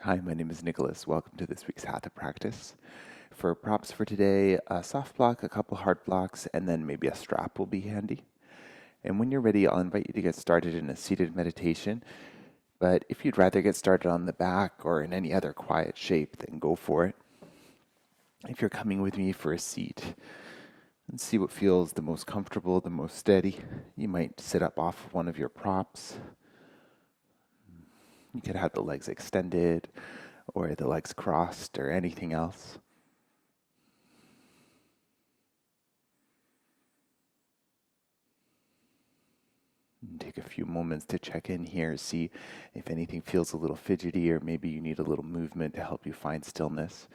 Hi, my name is Nicholas. Welcome to this week's Hatha practice. For props for today, a soft block, a couple hard blocks, and then maybe a strap will be handy. And when you're ready, I'll invite you to get started in a seated meditation. But if you'd rather get started on the back or in any other quiet shape, then go for it. If you're coming with me for a seat, and see what feels the most comfortable, the most steady. You might sit up off of one of your props. You could have the legs extended or the legs crossed or anything else. And take a few moments to check in here, see if anything feels a little fidgety or maybe you need a little movement to help you find stillness.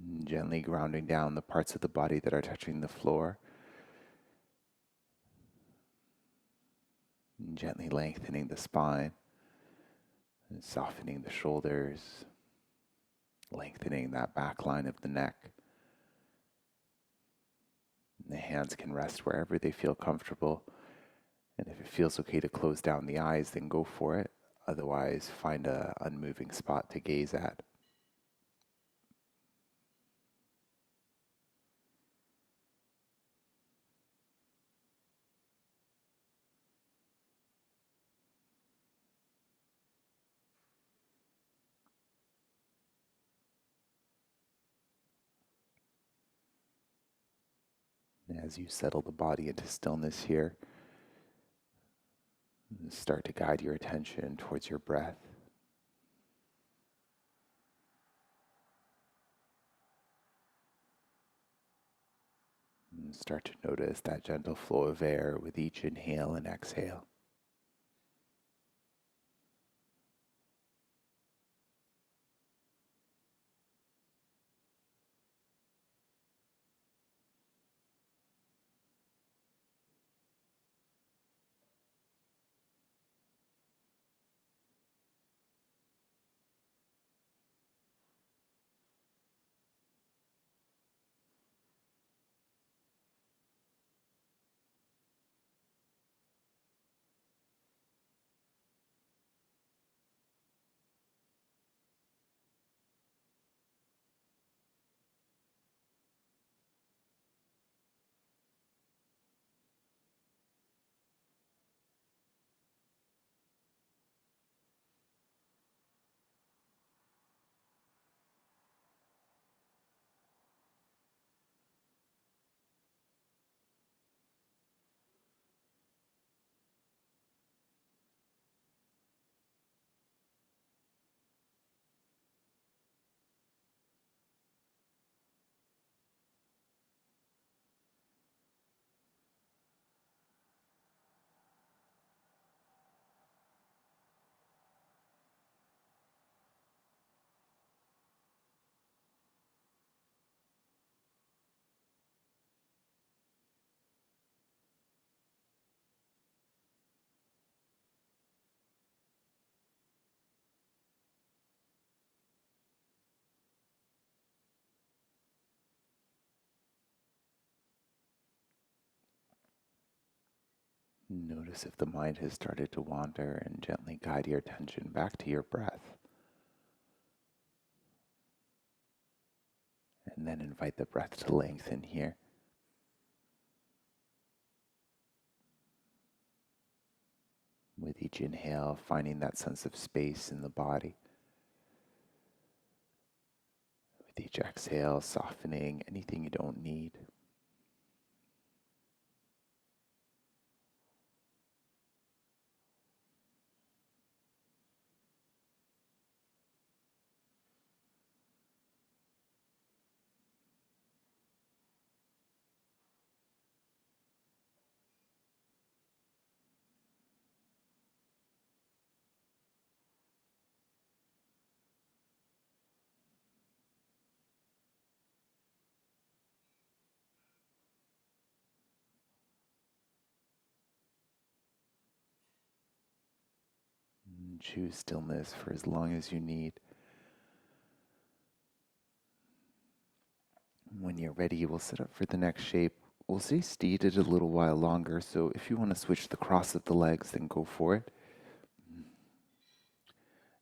And gently grounding down the parts of the body that are touching the floor. And gently lengthening the spine and softening the shoulders, lengthening that back line of the neck. And the hands can rest wherever they feel comfortable. And if it feels okay to close down the eyes, then go for it. Otherwise, find a unmoving spot to gaze at. And as you settle the body into stillness here, start to guide your attention towards your breath. And start to notice that gentle flow of air with each inhale and exhale. Notice if the mind has started to wander and gently guide your attention back to your breath. And then invite the breath to lengthen here. With each inhale, finding that sense of space in the body. With each exhale, softening anything you don't need. And choose stillness for as long as you need. When you're ready, we'll set up for the next shape We'll stay seated a little while longer, so if you want to switch the cross of the legs, then go for it.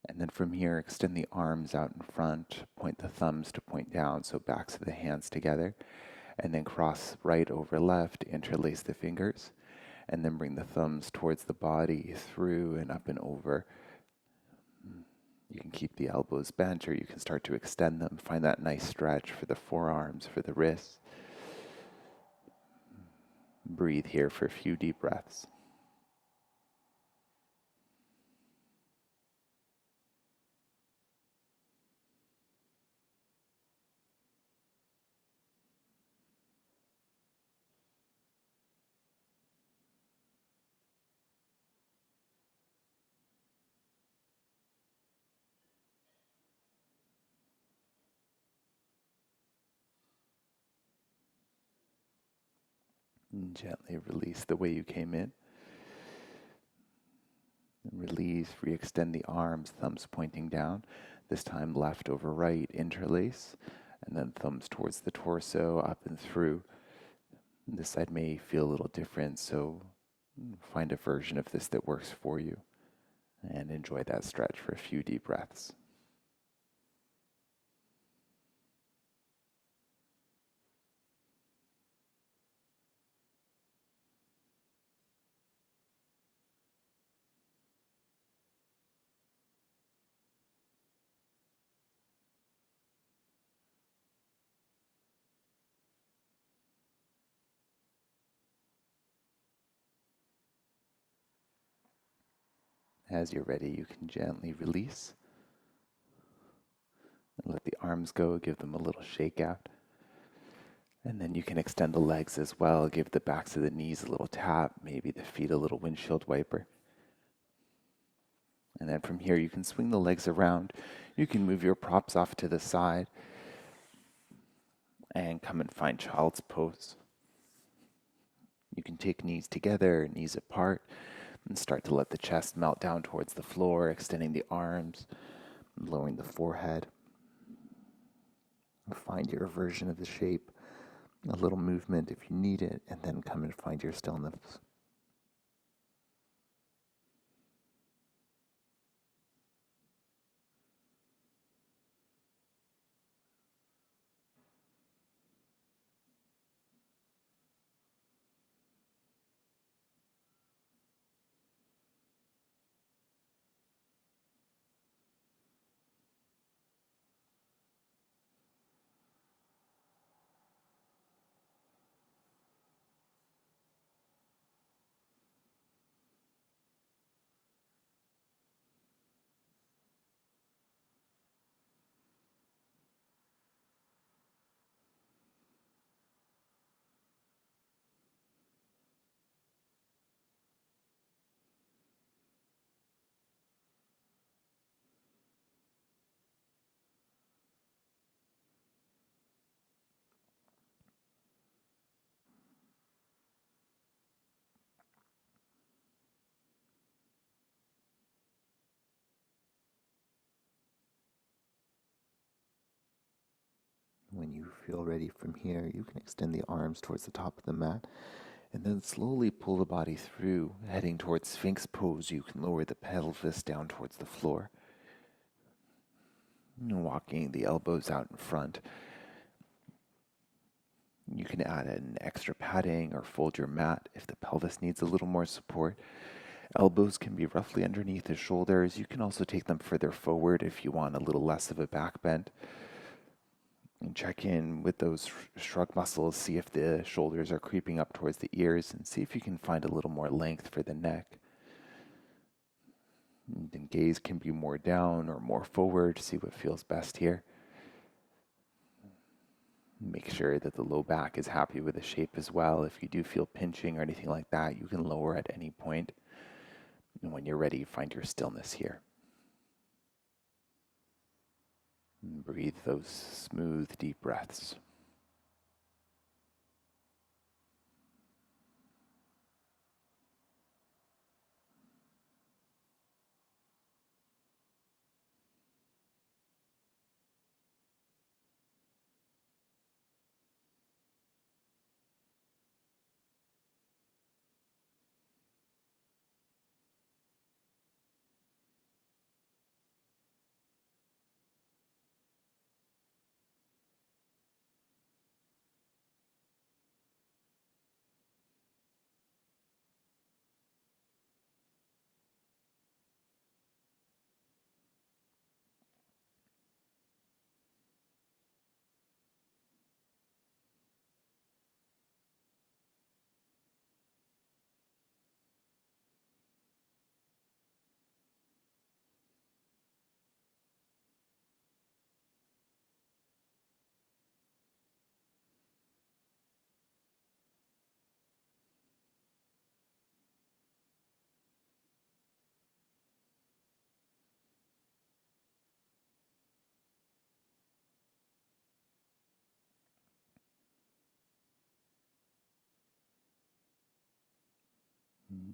And then from here, extend the arms out in front, point the thumbs to point down, so backs of the hands together, and then cross right over left, interlace the fingers, and then bring the thumbs towards the body, through and up and over. You can keep the elbows bent, or you can start to extend them. Find that nice stretch for the forearms, for the wrists. Breathe here for a few deep breaths. And gently release the way you came in. And release, re-extend the arms, thumbs pointing down. This time left over right, interlace, and then thumbs towards the torso, up and through. This side may feel a little different, so find a version of this that works for you. And enjoy that stretch for a few deep breaths. As you're ready, you can gently release and let the arms go, give them a little shake out. And then you can extend the legs as well, give the backs of the knees a little tap, maybe the feet a little windshield wiper. And then from here, you can swing the legs around. You can move your props off to the side and come and find child's pose. You can take knees together, knees apart, and start to let the chest melt down towards the floor, extending the arms, lowering the forehead. Find your version of the shape, a little movement if you need it, and then come and find your stillness. When you feel ready from here, you can extend the arms towards the top of the mat and then slowly pull the body through, heading towards Sphinx pose. You can lower the pelvis down towards the floor, walking the elbows out in front. You can add an extra padding or fold your mat if the pelvis needs a little more support. Elbows can be roughly underneath the shoulders. You can also take them further forward if you want a little less of a back bend. And check in with those shrug muscles, see if the shoulders are creeping up towards the ears, and see if you can find a little more length for the neck. And then gaze can be more down or more forward, see what feels best here. Make sure that the low back is happy with the shape as well. If you do feel pinching or anything like that, you can lower at any point. And when you're ready, find your stillness here. And breathe those smooth, deep breaths.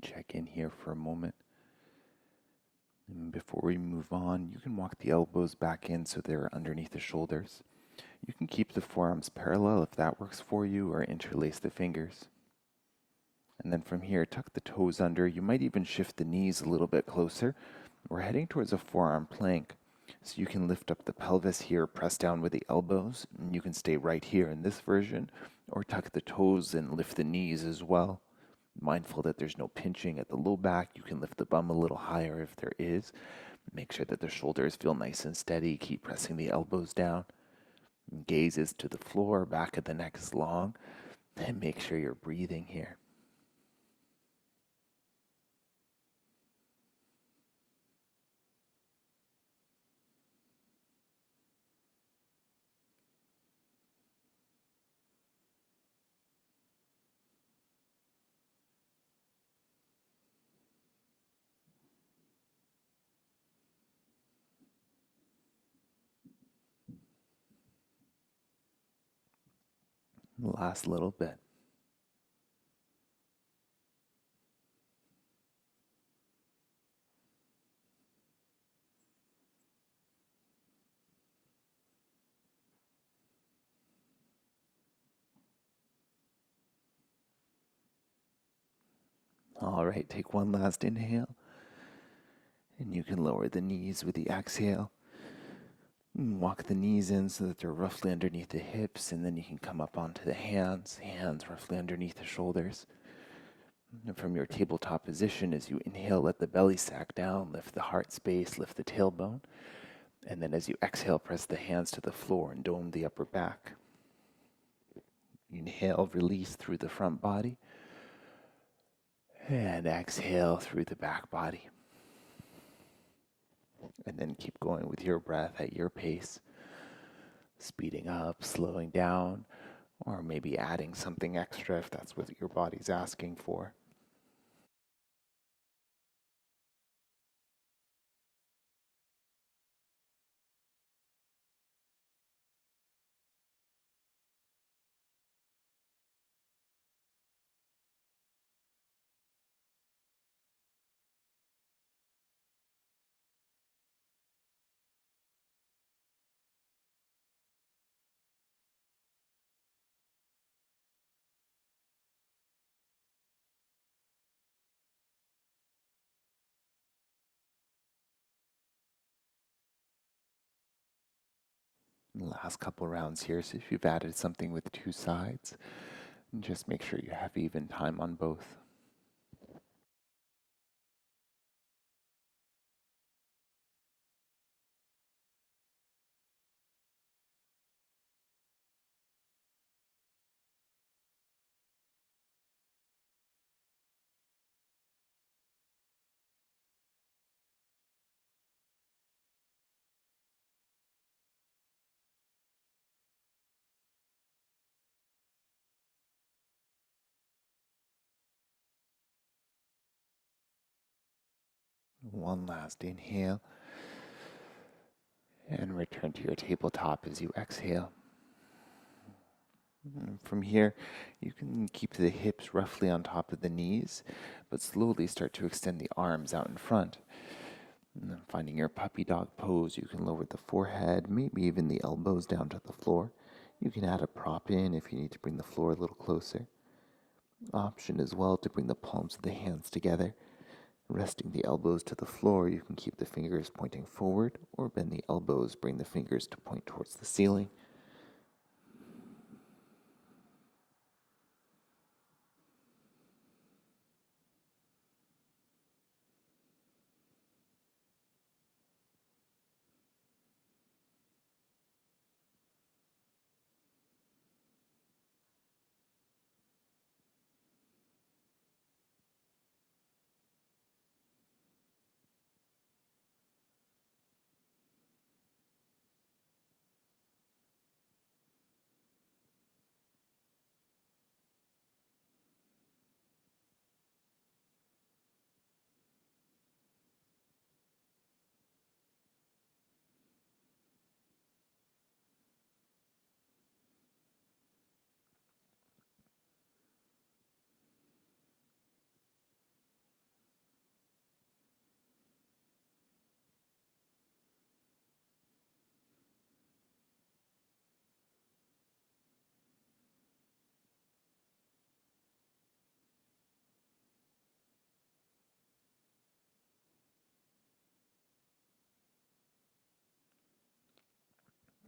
Check in here for a moment. And before we move on, you can walk the elbows back in so they're underneath the shoulders. You can keep the forearms parallel if that works for you, or interlace the fingers. And then from here, tuck the toes under. You might even shift the knees a little bit closer. We're heading towards a forearm plank. So you can lift up the pelvis here, press down with the elbows, and you can stay right here in this version, or tuck the toes and lift the knees as well. Mindful that there's no pinching at the low back. You can lift the bum a little higher if there is. Make sure that the shoulders feel nice and steady. Keep pressing the elbows down. Gaze is to the floor, back of the neck is long, and make sure you're breathing here. Last little bit. All right, take one last inhale, and you can lower the knees with the exhale. Walk the knees in so that they're roughly underneath the hips, and then you can come up onto the hands roughly underneath the shoulders. And from your tabletop position, as you inhale, let the belly sack down, lift the heart space, lift the tailbone. And then as you exhale, press the hands to the floor and dome the upper back. Inhale, release through the front body. And exhale through the back body. And then keep going with your breath at your pace, speeding up, slowing down, or maybe adding something extra if that's what your body's asking for. Last couple rounds here, so if you've added something with two sides, just make sure you have even time on both. One last inhale, and return to your tabletop as you exhale. From here, you can keep the hips roughly on top of the knees, but slowly start to extend the arms out in front. And then finding your puppy dog pose, you can lower the forehead, maybe even the elbows down to the floor. You can add a prop in if you need to bring the floor a little closer. Option as well to bring the palms of the hands together. Resting the elbows to the floor, you can keep the fingers pointing forward, or bend the elbows, bring the fingers to point towards the ceiling.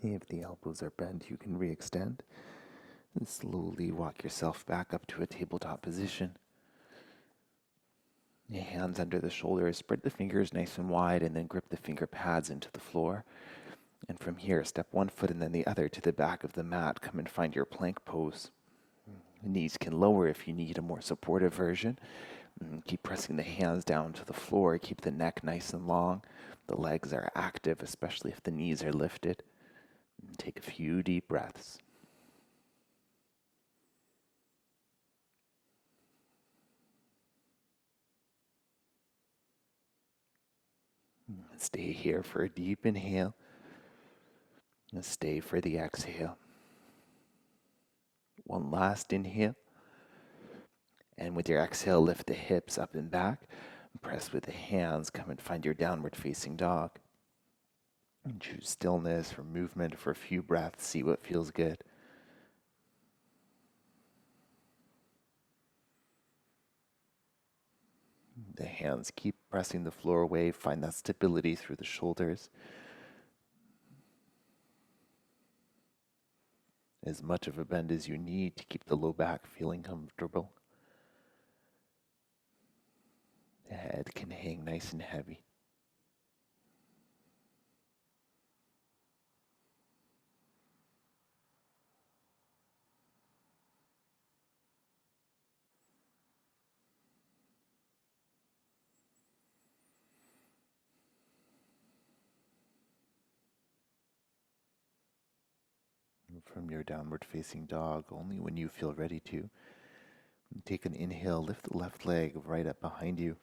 If the elbows are bent, you can re-extend and slowly walk yourself back up to a tabletop position. Your hands under the shoulders, spread the fingers nice and wide, and then grip the finger pads into the floor. And from here, step one foot and then the other to the back of the mat. Come and find your plank pose. The knees can lower if you need a more supportive version. Keep pressing the hands down to the floor. Keep the neck nice and long. The legs are active, especially if the knees are lifted. Take a few deep breaths. Stay here for a deep inhale. And stay for the exhale. One last inhale. And with your exhale, lift the hips up and back. Press with the hands. Come and find your downward facing dog. And choose stillness or movement for a few breaths. See what feels good. The hands keep pressing the floor away. Find that stability through the shoulders. As much of a bend as you need to keep the low back feeling comfortable. The head can hang nice and heavy. From your downward facing dog, only when you feel ready to. Take an inhale, lift the left leg right up behind you,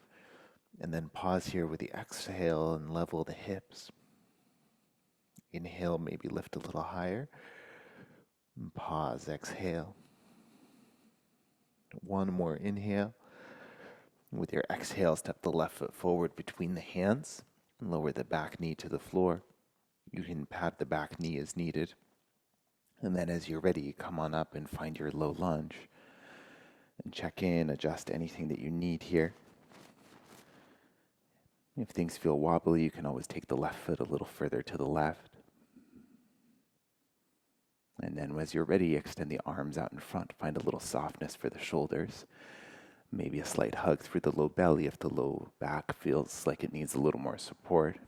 and then pause here with the exhale and level the hips. Inhale, maybe lift a little higher. And pause, exhale. One more inhale. With your exhale, step the left foot forward between the hands and lower the back knee to the floor. You can pat the back knee as needed. And then as you're ready, come on up and find your low lunge. And check in, adjust anything that you need here. If things feel wobbly, you can always take the left foot a little further to the left. And then as you're ready, extend the arms out in front. Find a little softness for the shoulders. Maybe a slight hug through the low belly if the low back feels like it needs a little more support.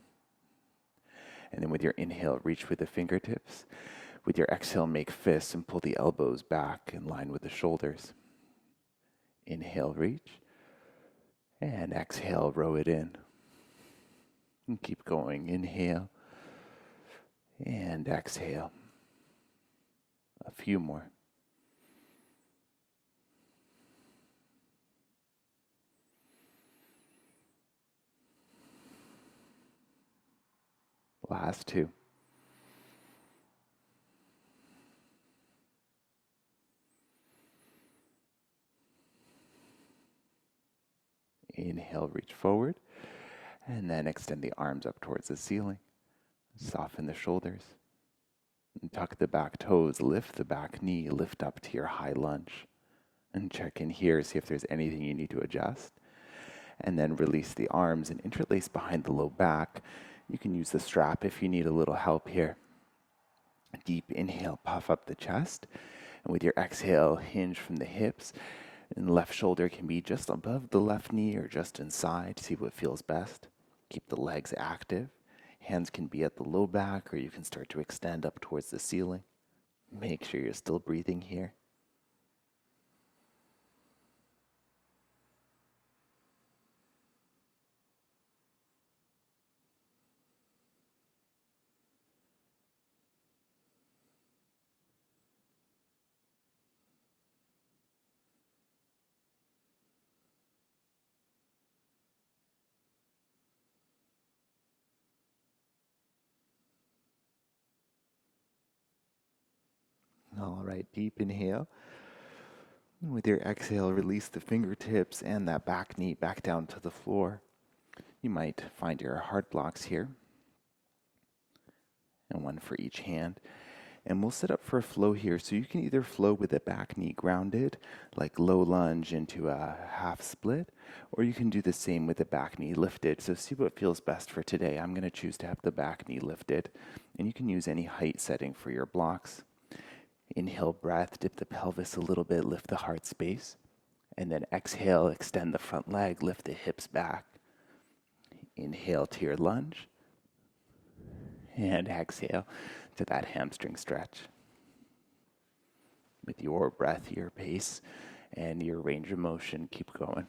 And then with your inhale, reach with the fingertips. With your exhale, make fists and pull the elbows back in line with the shoulders. Inhale, reach. And exhale, row it in. And keep going. Inhale. And exhale. A few more. Last two. Inhale, reach forward, and then extend the arms up towards the ceiling. Soften the shoulders. And tuck the back toes, lift the back knee, lift up to your high lunge. And check in here, see if there's anything you need to adjust. And then release the arms and interlace behind the low back. You can use the strap if you need a little help here. Deep inhale, puff up the chest. And with your exhale, hinge from the hips. And the left shoulder can be just above the left knee or just inside. See what feels best. Keep the legs active. Hands can be at the low back, or you can start to extend up towards the ceiling. Make sure you're still breathing here. All right, deep inhale. With your exhale, release the fingertips and that back knee back down to the floor. You might find your heart blocks here, and one for each hand. And we'll set up for a flow here. So you can either flow with the back knee grounded, like low lunge into a half split, or you can do the same with the back knee lifted. So see what feels best for today. I'm going to choose to have the back knee lifted, and you can use any height setting for your blocks. Inhale, breath, dip the pelvis a little bit, lift the heart space. And then exhale, extend the front leg, lift the hips back. Inhale to your lunge. And exhale to that hamstring stretch. With your breath, your pace, and your range of motion, keep going.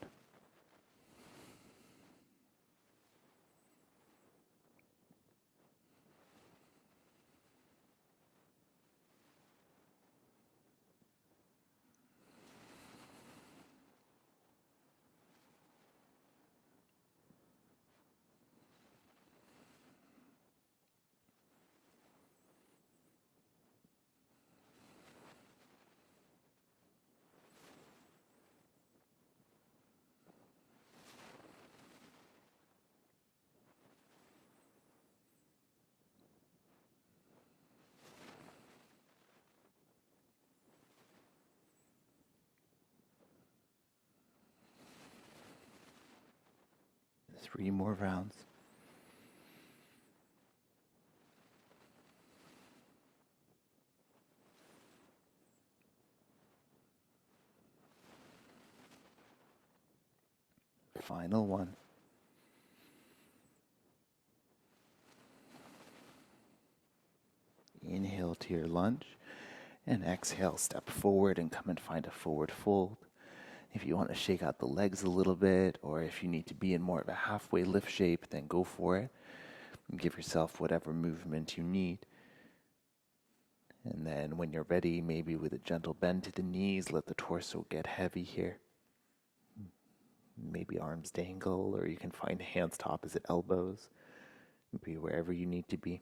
Three more rounds. Final one. Inhale to your lunge, and exhale, step forward and come and find a forward fold. If you want to shake out the legs a little bit, or if you need to be in more of a halfway lift shape, then go for it. And give yourself whatever movement you need. And then when you're ready, maybe with a gentle bend to the knees, let the torso get heavy here. Maybe arms dangle, or you can find hands to opposite elbows. Be wherever you need to be.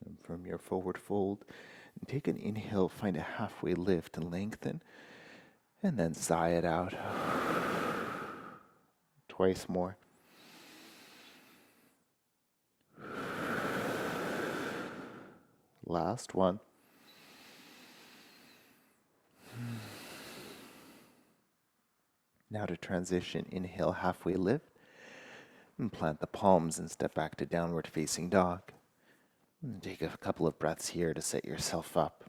And from your forward fold, take an inhale, find a halfway lift and lengthen, and then sigh it out. Twice more. Last one. Now to transition, inhale, halfway lift, and plant the palms and step back to downward facing dog. And take a couple of breaths here to set yourself up.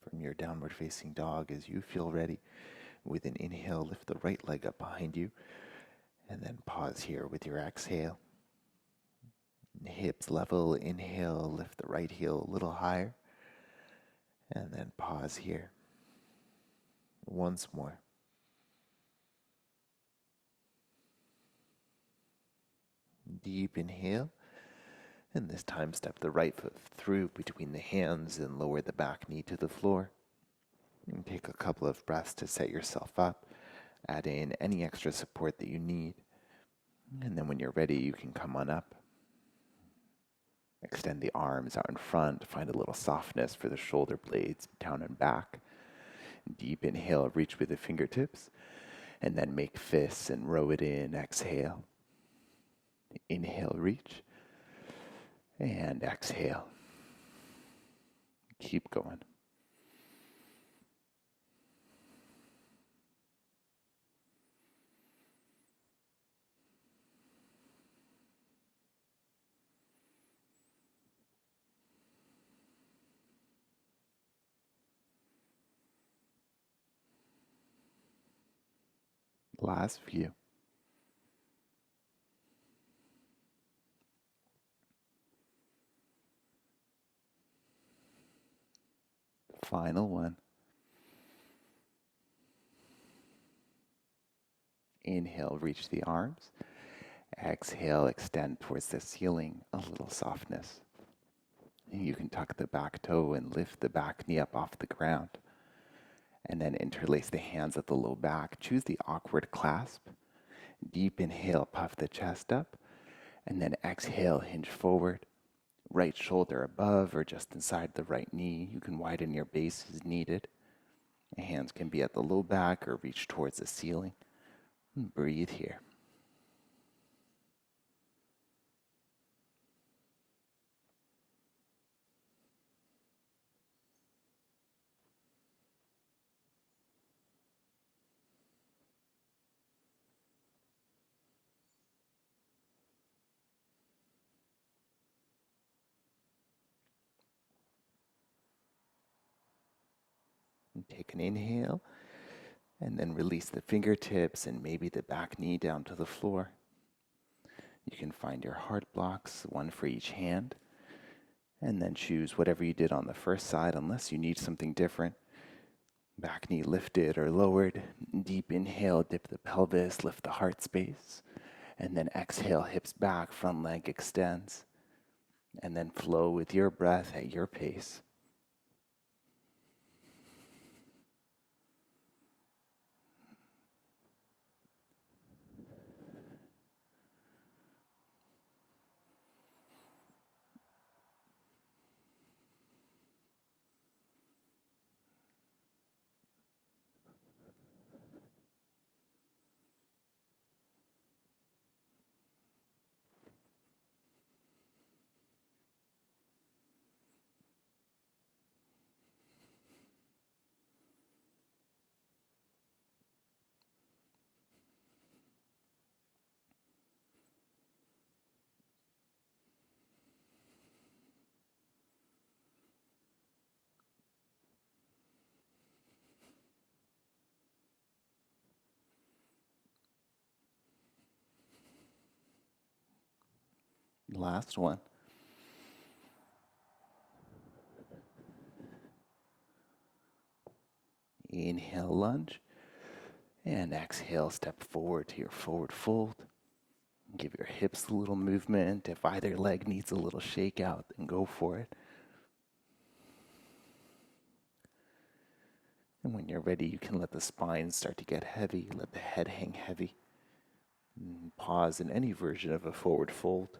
From your downward facing dog, as you feel ready, with an inhale, lift the right leg up behind you, and then pause here with your exhale. Hips level, inhale, lift the right heel a little higher, and then pause here. Once more. Deep inhale, and this time step the right foot through between the hands and lower the back knee to the floor. And take a couple of breaths to set yourself up. Add in any extra support that you need. And then when you're ready, you can come on up. Extend the arms out in front. Find a little softness for the shoulder blades down and back. Deep inhale, reach with the fingertips. And then make fists and row it in. Exhale. Inhale, reach. And exhale. Keep going. Last few. Final one. Inhale, reach the arms. Exhale, extend towards the ceiling, a little softness. You can tuck the back toe and lift the back knee up off the ground. And then interlace the hands at the low back. Choose the awkward clasp. Deep inhale, puff the chest up. And then exhale, hinge forward. Right shoulder above or just inside the right knee. You can widen your base as needed. Hands can be at the low back or reach towards the ceiling. Breathe here. And take an inhale, and then release the fingertips and maybe the back knee down to the floor. You can find your heart blocks, one for each hand, and then choose whatever you did on the first side unless you need something different. Back knee lifted or lowered. Deep inhale, dip the pelvis, lift the heart space. And then exhale, hips back, front leg extends. And then flow with your breath at your pace. Last one. Inhale, lunge. And exhale, step forward to your forward fold. Give your hips a little movement. If either leg needs a little shake out, then go for it. And when you're ready, you can let the spine start to get heavy. Let the head hang heavy. And pause in any version of a forward fold.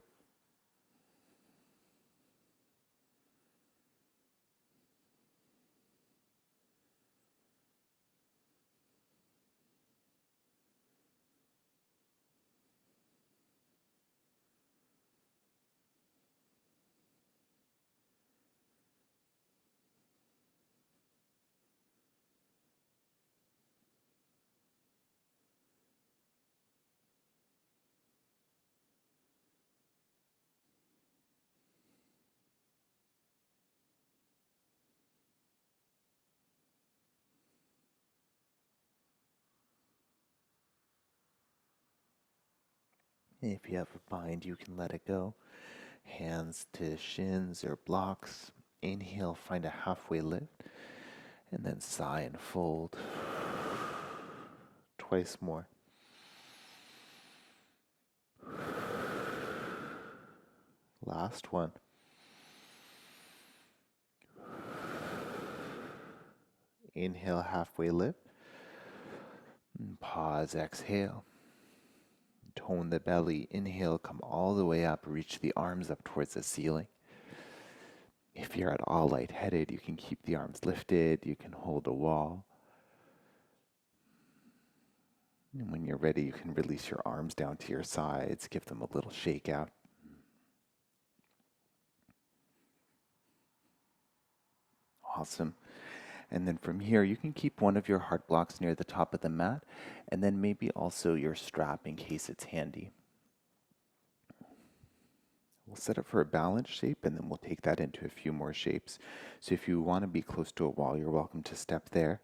If you have a bind, you can let it go. Hands to shins or blocks. Inhale, find a halfway lift. And then sigh and fold. Twice more. Last one. Inhale, halfway lift. And pause, exhale. Tone the belly. Inhale, come all the way up. Reach the arms up towards the ceiling. If you're at all lightheaded, you can keep the arms lifted. You can hold a wall. And when you're ready, you can release your arms down to your sides. Give them a little shake out. Awesome. And then from here, you can keep one of your heart blocks near the top of the mat, and then maybe also your strap in case it's handy. We'll set it for a balanced shape, and then we'll take that into a few more shapes. So if you want to be close to a wall, you're welcome to step there.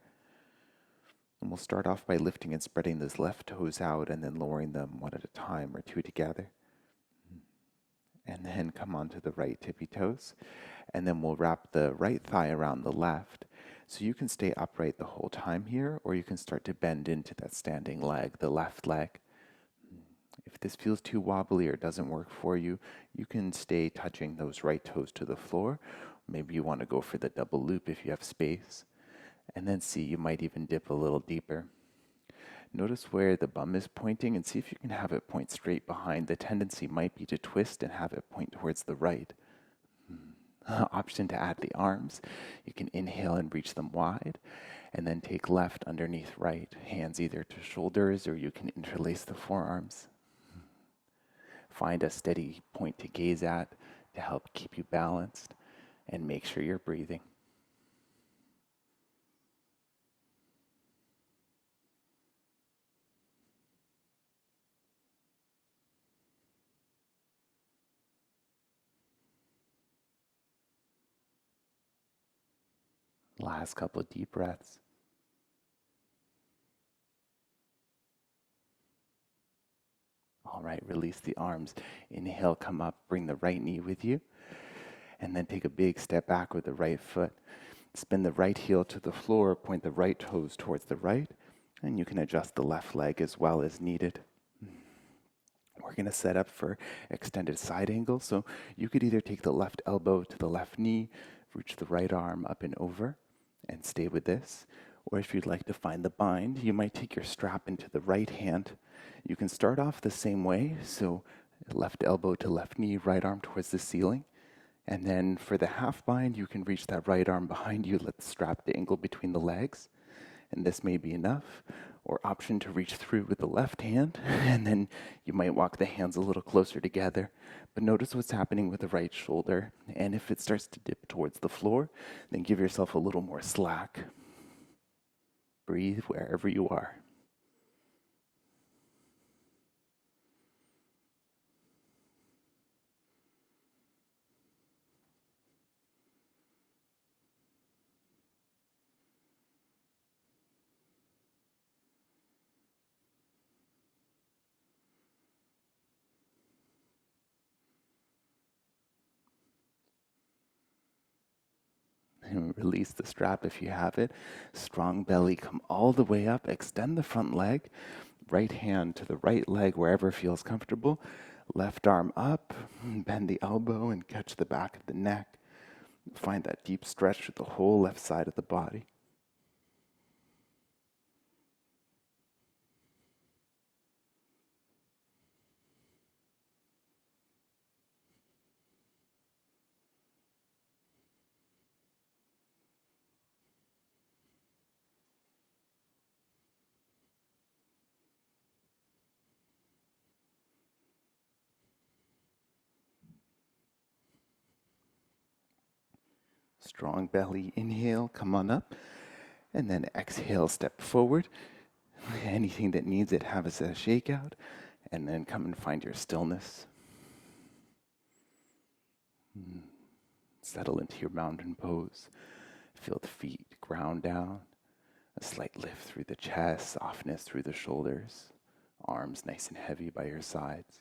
And we'll start off by lifting and spreading those left toes out, and then lowering them one at a time or two together. And then come onto the right tippy toes. And then we'll wrap the right thigh around the left. So you can stay upright the whole time here, or you can start to bend into that standing leg, the left leg. If this feels too wobbly or doesn't work for you, you can stay touching those right toes to the floor. Maybe you want to go for the double loop if you have space. And then see, you might even dip a little deeper. Notice where the bum is pointing and see if you can have it point straight behind. The tendency might be to twist and have it point towards the right. Option to add the arms. You can inhale and reach them wide, and then take left underneath right. Hands either to shoulders, or you can interlace the forearms. Find a steady point to gaze at to help keep you balanced, and make sure you're breathing. Last couple of deep breaths. All right, release the arms. Inhale, come up, bring the right knee with you, and then take a big step back with the right foot. Spin the right heel to the floor, point the right toes towards the right, and you can adjust the left leg as well as needed. We're going to set up for extended side angle, so you could either take the left elbow to the left knee, reach the right arm up and over, and stay with this. Or if you'd like to find the bind, you might take your strap into the right hand. You can start off the same way, so left elbow to left knee, right arm towards the ceiling. And then for the half bind, you can reach that right arm behind you, let the strap dangle between the legs. And this may be enough. Or option to reach through with the left hand, and then you might walk the hands a little closer together. But notice what's happening with the right shoulder. And if it starts to dip towards the floor, then give yourself a little more slack. Breathe wherever you are. And release the strap if you have it. Strong belly, come all the way up, extend the front leg. Right hand to the right leg wherever feels comfortable. Left arm up, bend the elbow and catch the back of the neck. Find that deep stretch with the whole left side of the body. Strong belly, inhale, come on up. And then exhale, step forward. Anything that needs it, have as a shakeout. And then come and find your stillness. Settle into your mountain pose. Feel the feet ground down. A slight lift through the chest, softness through the shoulders. Arms nice and heavy by your sides.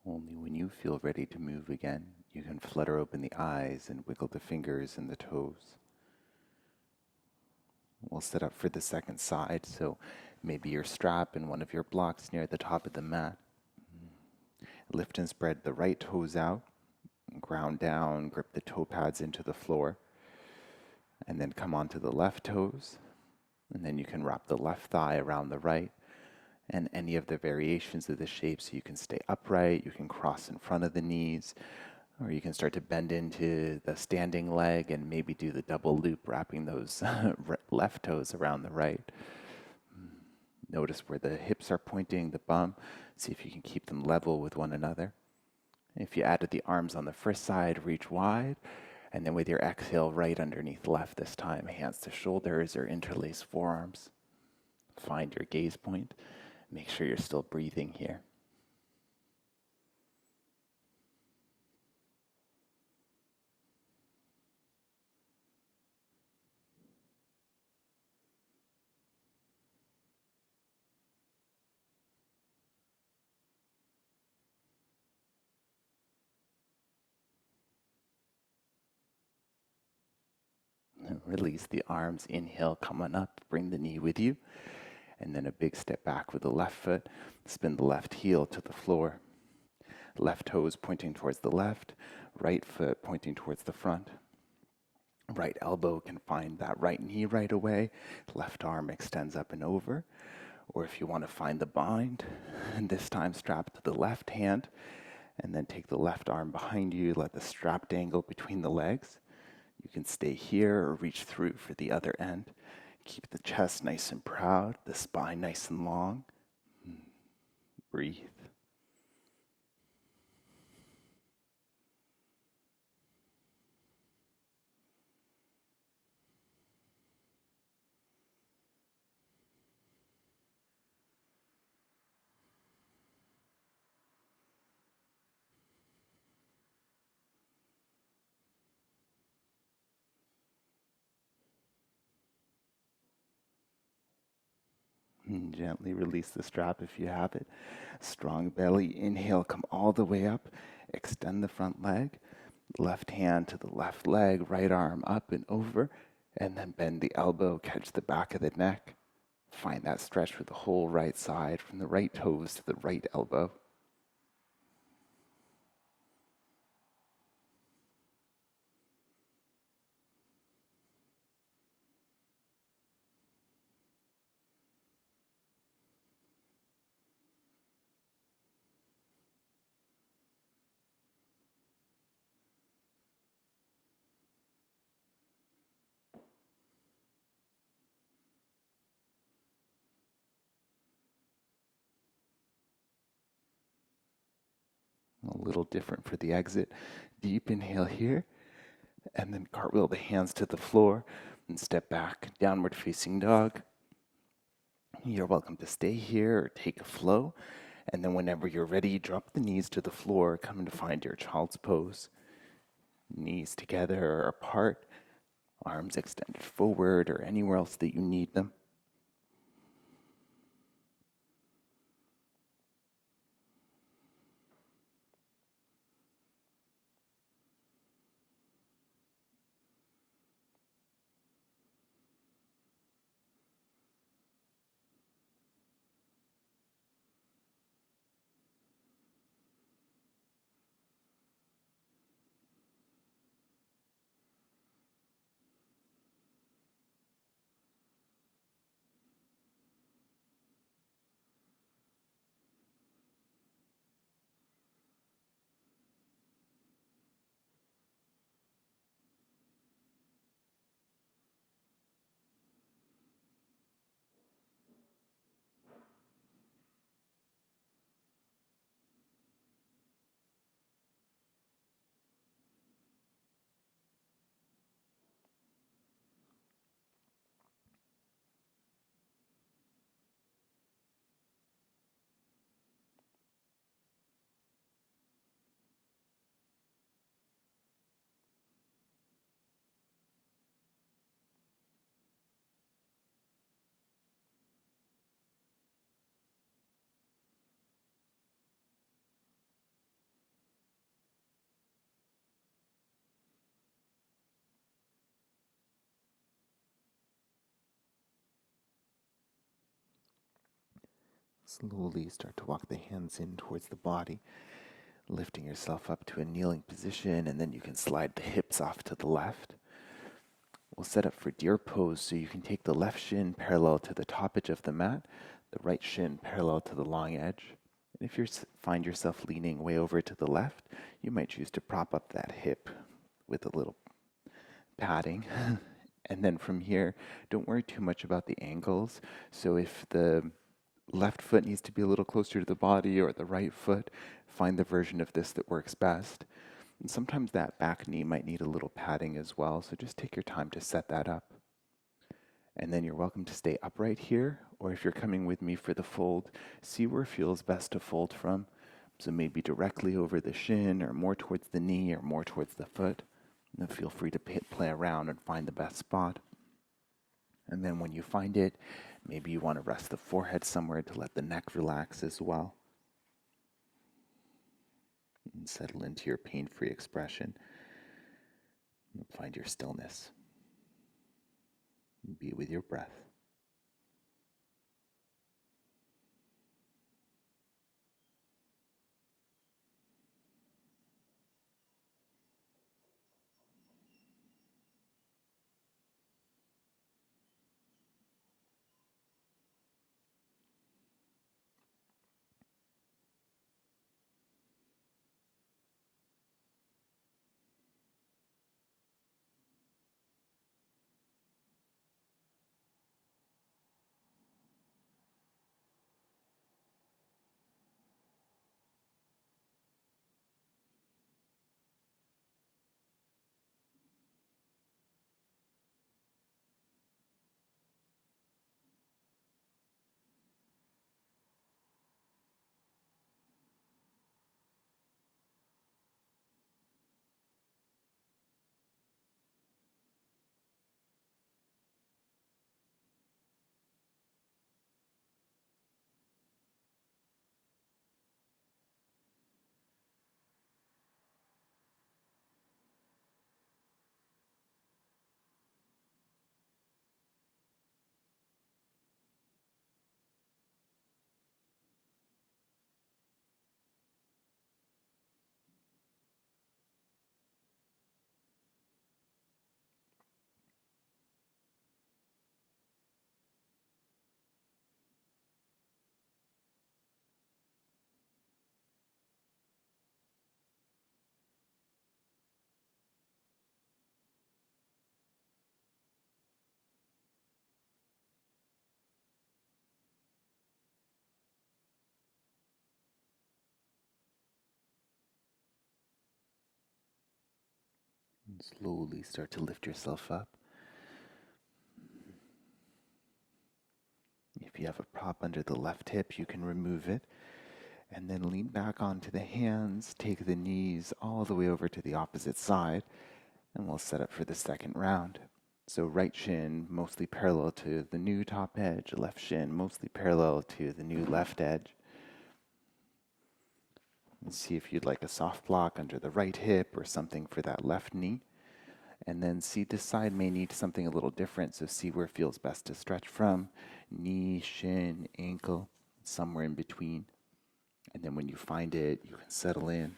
Only when you feel ready to move again, you can flutter open the eyes and wiggle the fingers and the toes. We'll set up for the second side, so maybe your strap and one of your blocks near the top of the mat. Lift and spread the right toes out, ground down, grip the toe pads into the floor, and then come onto the left toes, and then you can wrap the left thigh around the right, and any of the variations of the shape, so you can stay upright, you can cross in front of the knees, or you can start to bend into the standing leg and maybe do the double loop, wrapping those left toes around the right. Notice where the hips are pointing, the bum. See if you can keep them level with one another. If you added the arms on the first side, reach wide. And then with your exhale, right underneath left this time, hands to shoulders or interlace forearms. Find your gaze point. Make sure you're still breathing here. Release the arms. Inhale, come on up. Bring the knee with you. And then a big step back with the left foot. Spin the left heel to the floor. Left toes pointing towards the left. Right foot pointing towards the front. Right elbow can find that right knee right away. Left arm extends up and over. Or if you want to find the bind, and this time strap to the left hand. And then take the left arm behind you. Let the strap dangle between the legs. You can stay here or reach through for the other end. Keep the chest nice and proud, the spine nice and long. Breathe. And gently release the strap if you have it. Strong belly. Inhale, come all the way up. Extend the front leg. Left hand to the left leg, right arm up and over. And then bend the elbow, catch the back of the neck. Find that stretch for the whole right side, from the right toes to the right elbow. A little different for the exit. Deep inhale here, and then cartwheel the hands to the floor and step back, downward facing dog. You're welcome to stay here or take a flow. And then whenever you're ready, drop the knees to the floor, come to find your child's pose. Knees together or apart, arms extended forward or anywhere else that you need them. Slowly start to walk the hands in towards the body, lifting yourself up to a kneeling position, and then you can slide the hips off to the left. We'll set up for deer pose, so you can take the left shin parallel to the top edge of the mat, the right shin parallel to the long edge. And if you find yourself leaning way over to the left, you might choose to prop up that hip with a little padding. And then from here, don't worry too much about the angles. So if the left foot needs to be a little closer to the body or the right foot, find the version of this that works best. And sometimes that back knee might need a little padding as well, so just take your time to set that up. And then you're welcome to stay upright here, or if you're coming with me for the fold, see where it feels best to fold from. So maybe directly over the shin, or more towards the knee, or more towards the foot. And then feel free to play around and find the best spot. And then when you find it, maybe you want to rest the forehead somewhere to let the neck relax as well. And settle into your pain-free expression. And find your stillness. Be with your breath. And slowly start to lift yourself up. If you have a prop under the left hip, you can remove it. And then lean back onto the hands, take the knees all the way over to the opposite side, and we'll set up for the second round. So right shin mostly parallel to the new top edge, left shin mostly parallel to the new left edge. And see if you'd like a soft block under the right hip or something for that left knee. And then see this side may need something a little different, so see where it feels best to stretch from. Knee, shin, ankle, somewhere in between. And then when you find it, you can settle in,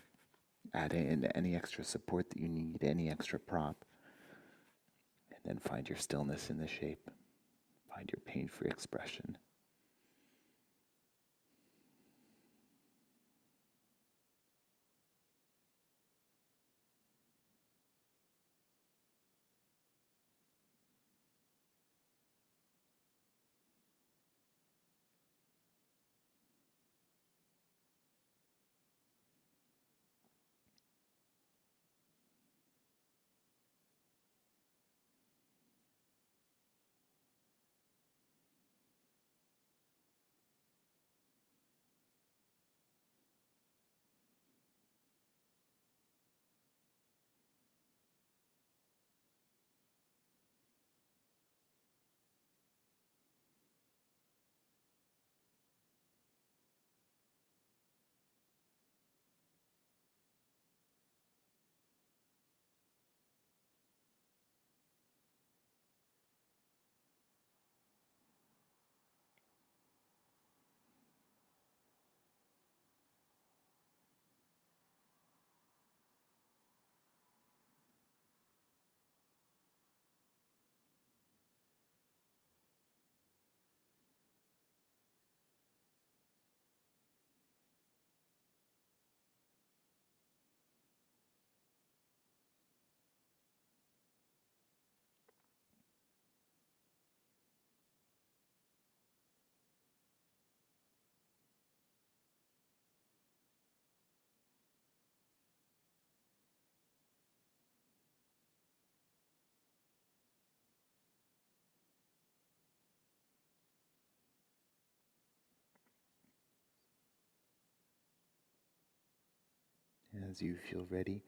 add in any extra support that you need, any extra prop, and then find your stillness in the shape. Find your pain-free expression. As you feel ready,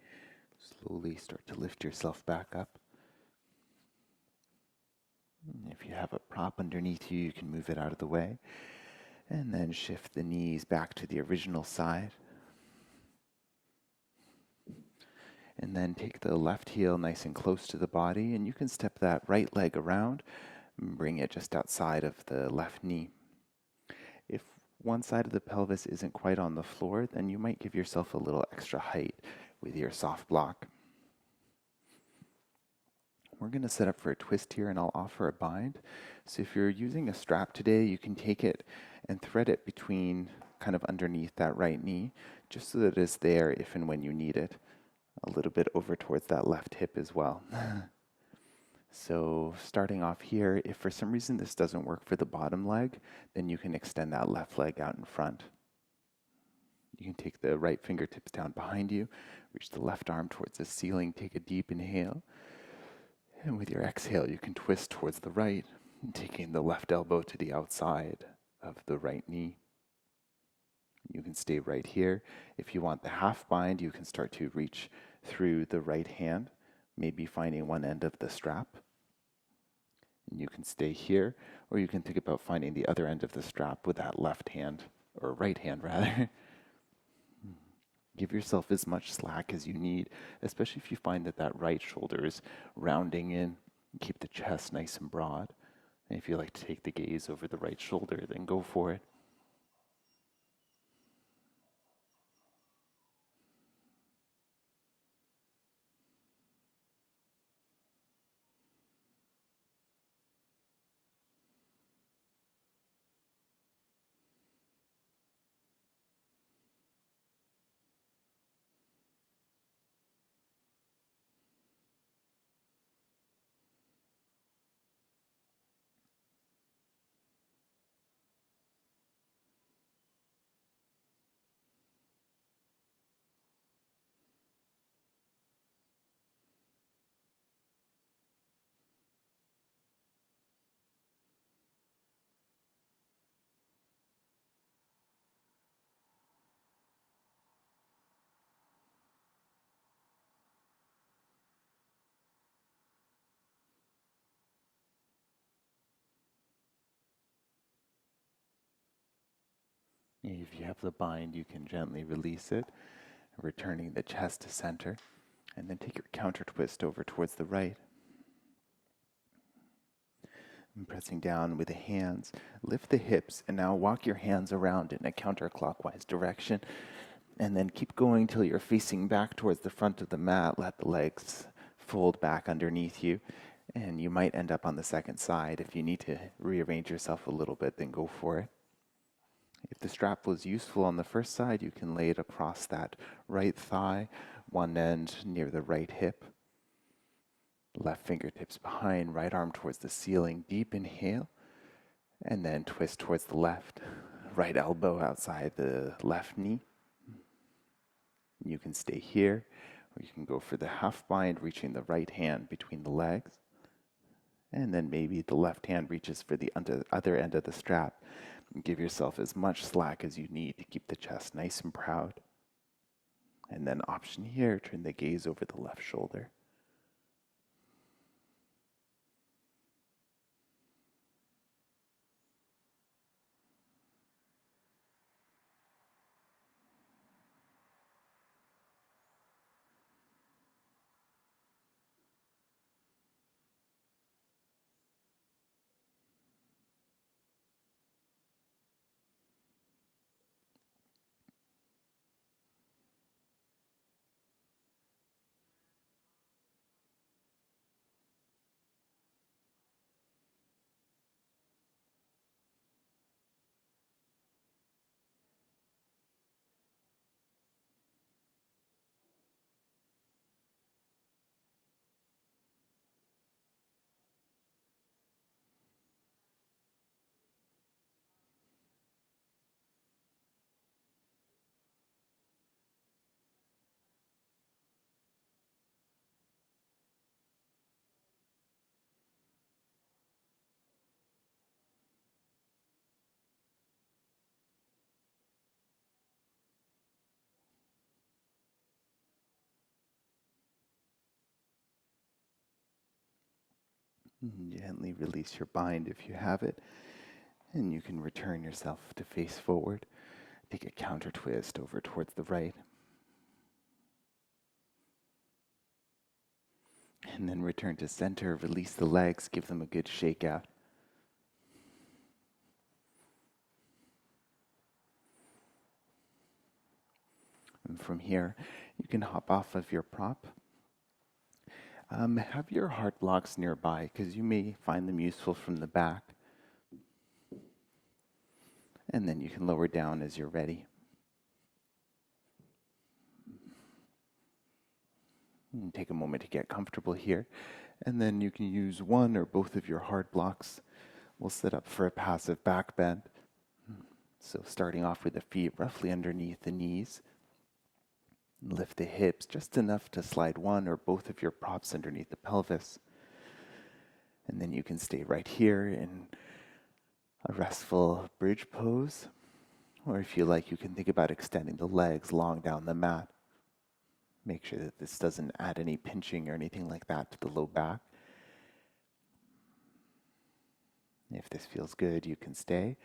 slowly start to lift yourself back up. If you have a prop underneath you, you can move it out of the way. And then shift the knees back to the original side. And then take the left heel nice and close to the body, and you can step that right leg around and bring it just outside of the left knee. If one side of the pelvis isn't quite on the floor, then you might give yourself a little extra height with your soft block. We're going to set up for a twist here, and I'll offer a bind. So if you're using a strap today, you can take it and thread it between, kind of underneath that right knee, just so that it's there if and when you need it. A little bit over towards that left hip as well. So starting off here, if for some reason this doesn't work for the bottom leg, then you can extend that left leg out in front. You can take the right fingertips down behind you, reach the left arm towards the ceiling, take a deep inhale. And with your exhale, you can twist towards the right, taking the left elbow to the outside of the right knee. You can stay right here. If you want the half bind, you can start to reach through the right hand, maybe finding one end of the strap. And you can stay here, or you can think about finding the other end of the strap with that left hand, or right hand rather. Give yourself as much slack as you need, especially if you find that that right shoulder is rounding in. Keep the chest nice and broad. And if you like to take the gaze over the right shoulder, then go for it. If you have the bind, you can gently release it, returning the chest to center, and then take your counter twist over towards the right. And pressing down with the hands, lift the hips, and now walk your hands around in a counterclockwise direction, and then keep going till you're facing back towards the front of the mat. Let the legs fold back underneath you, and you might end up on the second side. If you need to rearrange yourself a little bit, then go for it. If the strap was useful on the first side, you can lay it across that right thigh, one end near the right hip. Left fingertips behind, right arm towards the ceiling. Deep inhale, and then twist towards the left. Right elbow outside the left knee. You can stay here, or you can go for the half bind, reaching the right hand between the legs. And then maybe the left hand reaches for the other end of the strap. And give yourself as much slack as you need to keep the chest nice and proud. And then option here, turn the gaze over the left shoulder. Gently release your bind if you have it, and you can return yourself to face forward. Take a counter twist over towards the right, and then return to center. Release the legs, give them a good shake out. And from here, you can hop off of your prop. Have your heart blocks nearby because you may find them useful from the back. And then you can lower down as you're ready. And take a moment to get comfortable here. And then you can use one or both of your heart blocks. We'll set up for a passive back bend. So starting off with the feet roughly underneath the knees. Lift the hips just enough to slide one or both of your props underneath the pelvis. And then you can stay right here in a restful bridge pose. Or if you like, you can think about extending the legs long down the mat. Make sure that this doesn't add any pinching or anything like that to the low back. If this feels good, you can stay.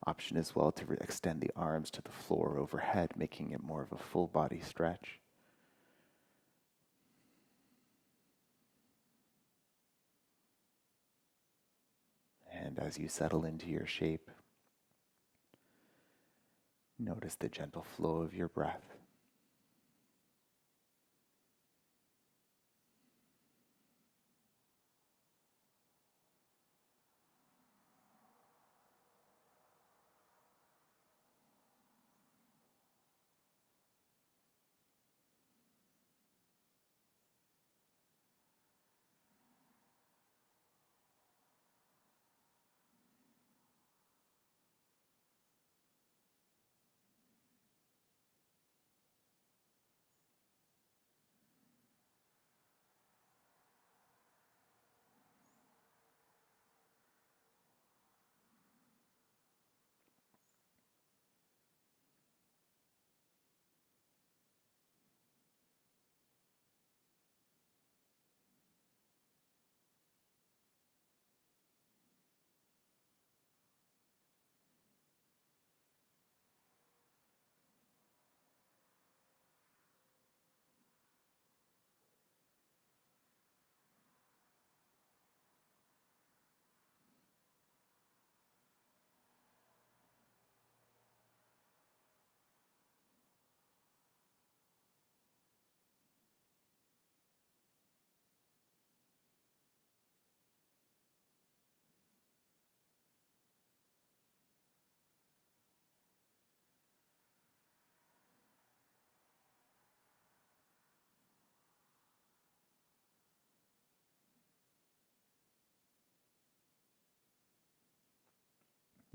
Option as well to extend the arms to the floor overhead, making it more of a full body stretch. And as you settle into your shape, notice the gentle flow of your breath.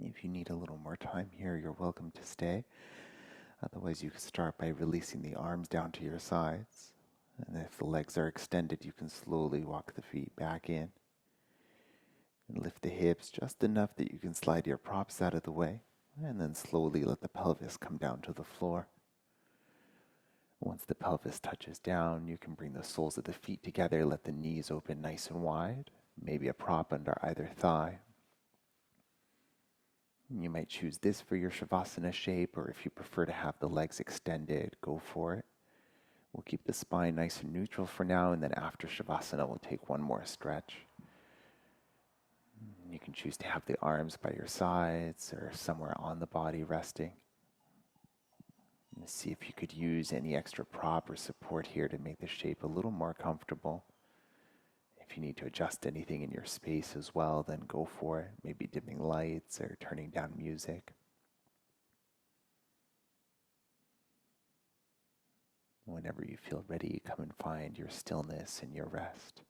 If you need a little more time here, you're welcome to stay. Otherwise, you can start by releasing the arms down to your sides. And if the legs are extended, you can slowly walk the feet back in. And lift the hips just enough that you can slide your props out of the way. And then slowly let the pelvis come down to the floor. Once the pelvis touches down, you can bring the soles of the feet together, let the knees open nice and wide, maybe a prop under either thigh. You might choose this for your Shavasana shape, or if you prefer to have the legs extended, go for it. We'll keep the spine nice and neutral for now, and then after Shavasana, we'll take one more stretch. You can choose to have the arms by your sides or somewhere on the body resting. And see if you could use any extra prop or support here to make the shape a little more comfortable. If you need to adjust anything in your space as well, then go for it. Maybe dimming lights or turning down music. Whenever you feel ready, come and find your stillness and your rest.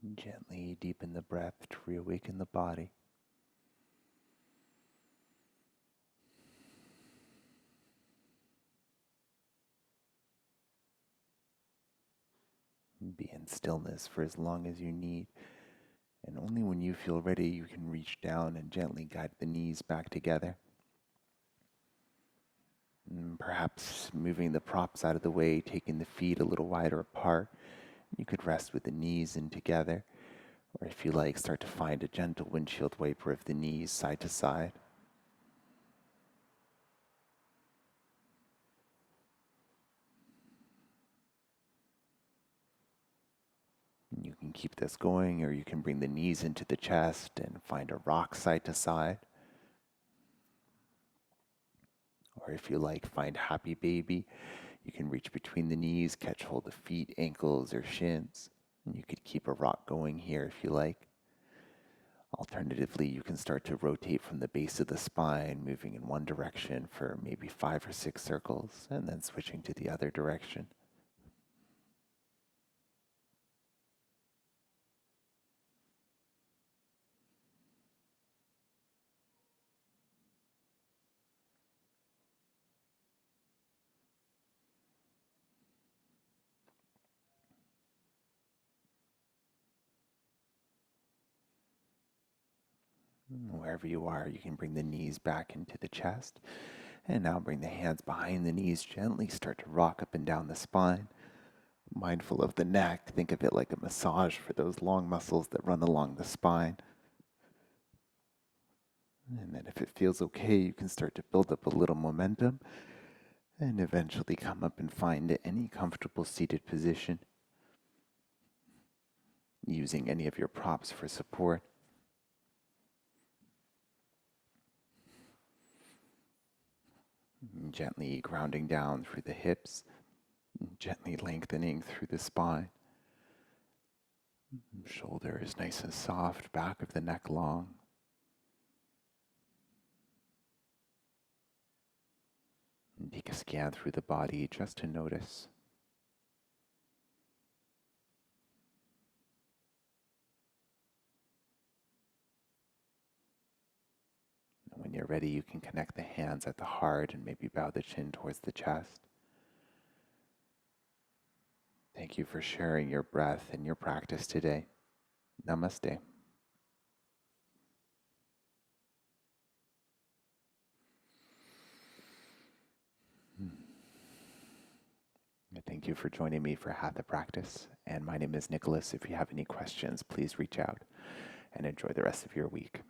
Gently deepen the breath to reawaken the body. Be in stillness for as long as you need, and only when you feel ready you can reach down and gently guide the knees back together. Perhaps moving the props out of the way, taking the feet a little wider apart. You could rest with the knees in together, or if you like, start to find a gentle windshield wiper of the knees side to side. You can keep this going, or you can bring the knees into the chest and find a rock side to side. Or if you like, find happy baby. You can reach between the knees, catch hold of feet, ankles, or shins. And you could keep a rock going here if you like. Alternatively, you can start to rotate from the base of the spine, moving in one direction for maybe 5 or 6 circles, and then switching to the other direction. Wherever you are, you can bring the knees back into the chest. And now bring the hands behind the knees, gently start to rock up and down the spine. Mindful of the neck, think of it like a massage for those long muscles that run along the spine. And then if it feels okay, you can start to build up a little momentum and eventually come up and find any comfortable seated position, using any of your props for support. Gently grounding down through the hips, gently lengthening through the spine. Shoulder is nice and soft, back of the neck long. And take a scan through the body just to notice. And when you're ready, you can connect the hands at the heart and maybe bow the chin towards the chest. Thank you for sharing your breath and your practice today. Namaste. Thank you for joining me for Hatha Practice. And my name is Nicholas. If you have any questions, please reach out and enjoy the rest of your week.